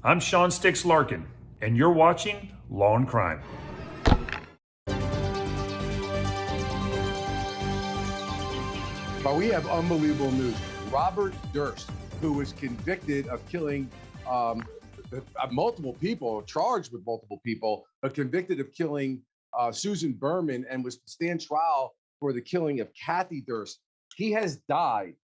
I'm Sean Sticks Larkin, and you're watching Law and Crime. But we have unbelievable news. Robert Durst, who was convicted of killing multiple people, charged with multiple people, but convicted of killing Susan Berman and was to stand trial for the killing of Kathy Durst. He has died.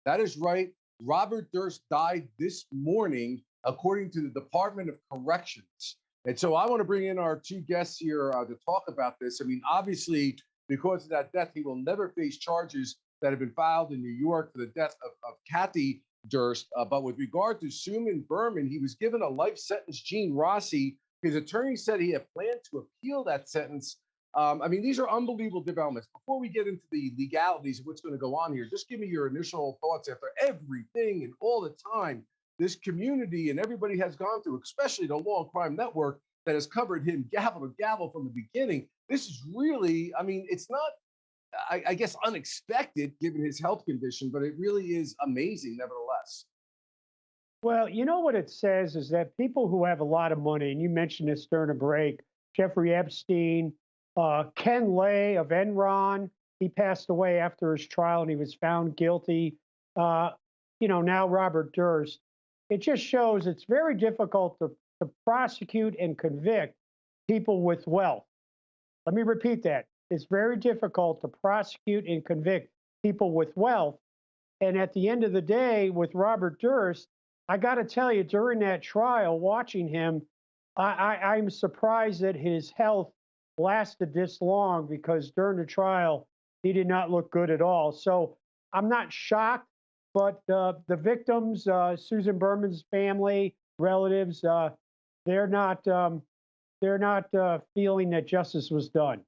That is right. Robert Durst died this morning, according to the Department of Corrections. And so I want to bring in our two guests here to talk about this. I mean, obviously, because of that death, he will never face charges that have been filed in New York for the death of Kathy Durst. But with regard to Susan Berman, he was given a life sentence. Gene Rossi, his attorney, said he had planned to appeal that sentence. I mean, these are unbelievable developments. Before we get into the legalities of what's going to go on here, just give me your initial thoughts after everything and all the time this community and everybody has gone through, especially the Law and Crime Network that has covered him gavel to gavel from the beginning. This is really, I mean, it's not, I guess, unexpected given his health condition, but it really is amazing nevertheless. Well, you know what it says is that people who have a lot of money, and you mentioned this during a break, Jeffrey Epstein, Ken Lay of Enron, he passed away after his trial and he was found guilty. Now Robert Durst. It just shows it's very difficult to prosecute and convict people with wealth. Let me repeat that. It's very difficult to prosecute and convict people with wealth. And at the end of the day, with Robert Durst, I got to tell you, during that trial, watching him, I'm surprised that his health lasted this long, because during the trial, he did not look good at all. So I'm not shocked, but the victims, Susan Berman's family, relatives, they're not feeling that justice was done.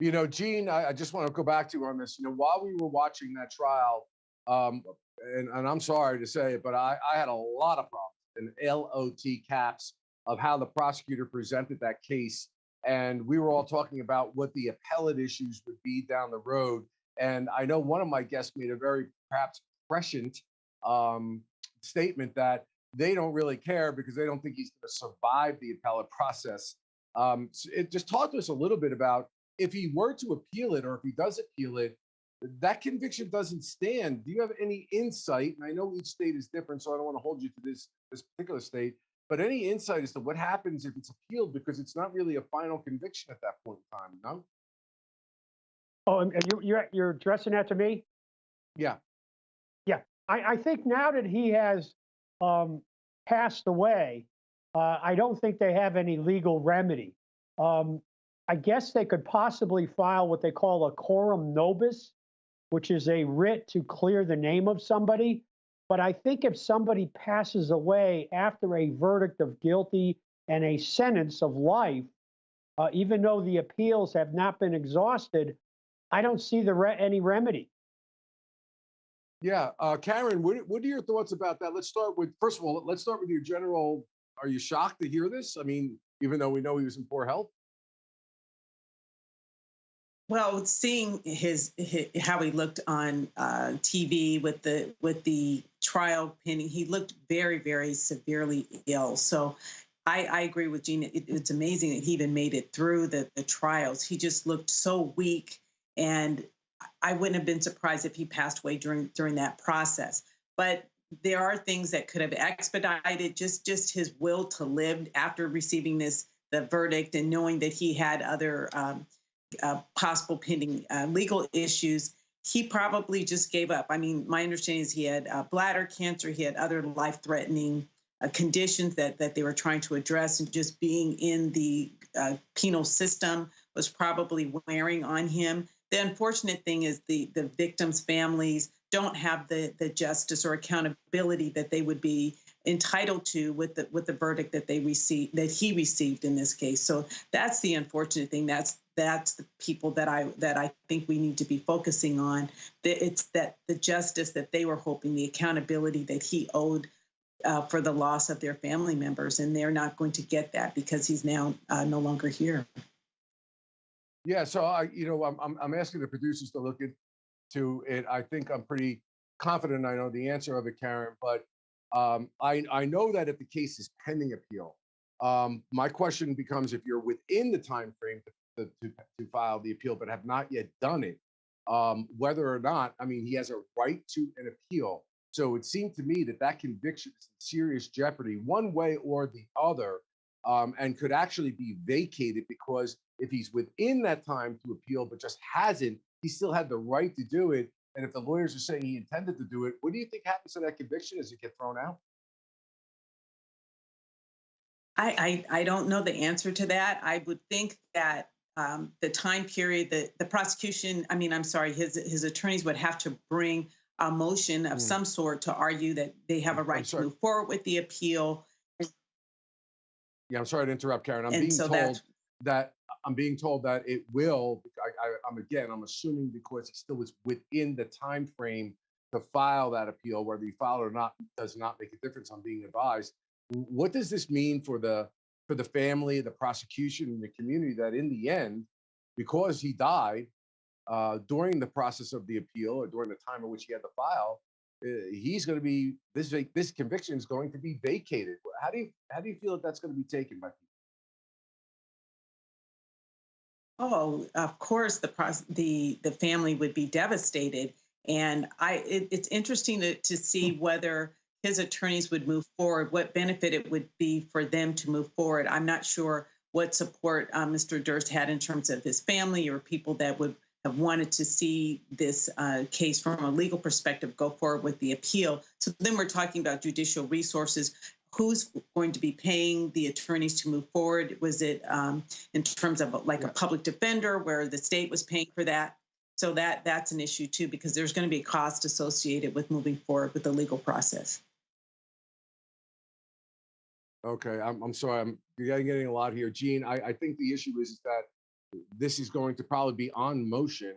You know, Gene, I just want to go back to you on this. You know, while we were watching that trial, and I'm sorry to say it, but I had a lot of problems in LOT caps of how the prosecutor presented that case. And we were all talking about what the appellate issues would be down the road. And I know one of my guests made a very perhaps prescient statement that they don't really care because they don't think he's going to survive the appellate process. So just talk to us a little bit about if he were to appeal it, or if he does appeal it, that conviction doesn't stand. Do you have any insight? And I know each state is different, so I don't want to hold you to this particular state, but any insight as to what happens if it's appealed, because it's not really a final conviction at that point in time, no? Oh, and you're addressing that to me? Yeah. Yeah. I think now that he has passed away, I don't think they have any legal remedy. I guess they could possibly file what they call a coram nobis, which is a writ to clear the name of somebody. But I think if somebody passes away after a verdict of guilty and a sentence of life, even though the appeals have not been exhausted, I don't see any remedy. Yeah. Karen, what are your thoughts about that? Let's start with, first of all, let's start with your general, are you shocked to hear this? I mean, even though we know he was in poor health? Well, seeing how he looked on TV with the trial pending, he looked very, very severely ill. So I agree with Gene. It's amazing that he even made it through the trials. He just looked so weak, and I wouldn't have been surprised if he passed away during that process. But there are things that could have expedited just his will to live after receiving the verdict, and knowing that he had other possible pending legal issues. He probably just gave up. I mean, my understanding is he had bladder cancer. He had other life-threatening conditions that they were trying to address, and just being in the penal system was probably wearing on him. The unfortunate thing is the victims' families don't have the justice or accountability that they would be entitled to with the verdict that he received in this case. So that's the unfortunate thing. That's the people that I think we need to be focusing on. It's that the justice that they were hoping, the accountability that he owed for the loss of their family members, and they're not going to get that because he's now no longer here. Yeah, so I'm asking the producers to look into it. I think I'm pretty confident I know the answer of it, Karen. But I know that if the case is pending appeal, my question becomes if you're within the time frame to file the appeal but have not yet done it, whether or not, I mean, he has a right to an appeal. So it seemed to me that that conviction is in serious jeopardy one way or the other, and could actually be vacated because if he's within that time to appeal but just hasn't, he still had the right to do it. And if the lawyers are saying he intended to do it, what do you think happens to that conviction? Does it get thrown out? I don't know the answer to that. I would think that the time period that the prosecution, I mean, I'm sorry, his attorneys would have to bring a motion of some sort to argue that they have a right to move forward with the appeal. Yeah, I'm sorry to interrupt, Karen. And so that's I'm being told that it will. I'm assuming because he still is within the time frame to file that appeal, whether he filed or not does not make a difference. I'm being advised. What does this mean for the family, the prosecution, and the community? That in the end, because he died during the process of the appeal or during the time in which he had to file, he's going to be this conviction is going to be vacated. How do you feel that that's going to be taken by people? Oh, of course, the family would be devastated, and it's interesting to see whether his attorneys would move forward, what benefit it would be for them to move forward. I'm not sure what support Mr. Durst had in terms of his family or people that would have wanted to see this case from a legal perspective go forward with the appeal. So then we're talking about judicial resources. Who's going to be paying the attorneys to move forward? Was it in terms of like a public defender where the state was paying for that? So that's an issue too, because there's going to be a cost associated with moving forward with the legal process. Okay, I'm sorry. I'm getting a lot here, Gene. I think the issue is that this is going to probably be on motion.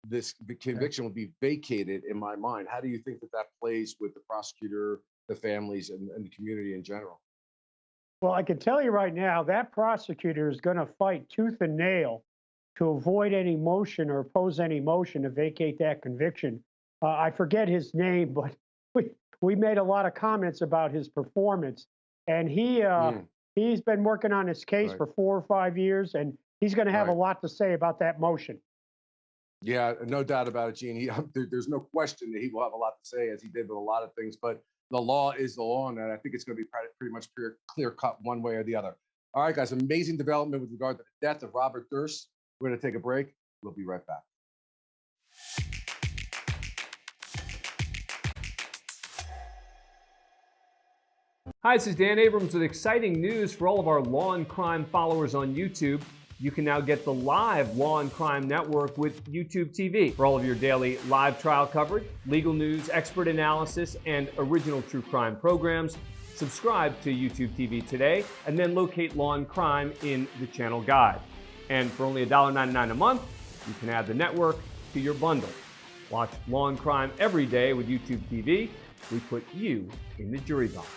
The conviction will be vacated in my mind. How do you think that plays with the prosecutor, the families, and the community in general? Well, I can tell you right now, that prosecutor is going to fight tooth and nail to avoid any motion or oppose any motion to vacate that conviction. I forget his name, but we made a lot of comments about his performance, and he's been working on his case for 4 or 5 years, and he's going to have a lot to say about that motion. Yeah, no doubt about it, Gene. There's no question that he will have a lot to say, as he did with a lot of things. But the law is the law, and I think it's going to be pretty much clear cut one way or the other. All right, guys, amazing development with regard to the death of Robert Durst. We're going to take a break. We'll be right back. Hi, this is Dan Abrams with exciting news for all of our Law and Crime followers on YouTube. You can now get the live Law and Crime Network with YouTube TV for all of your daily live trial coverage, legal news, expert analysis, and original true crime programs. Subscribe to YouTube TV today and then locate Law and Crime in the channel guide. And for only $1.99 a month, you can add the network to your bundle. Watch Law and Crime every day with YouTube TV. We put you in the jury box.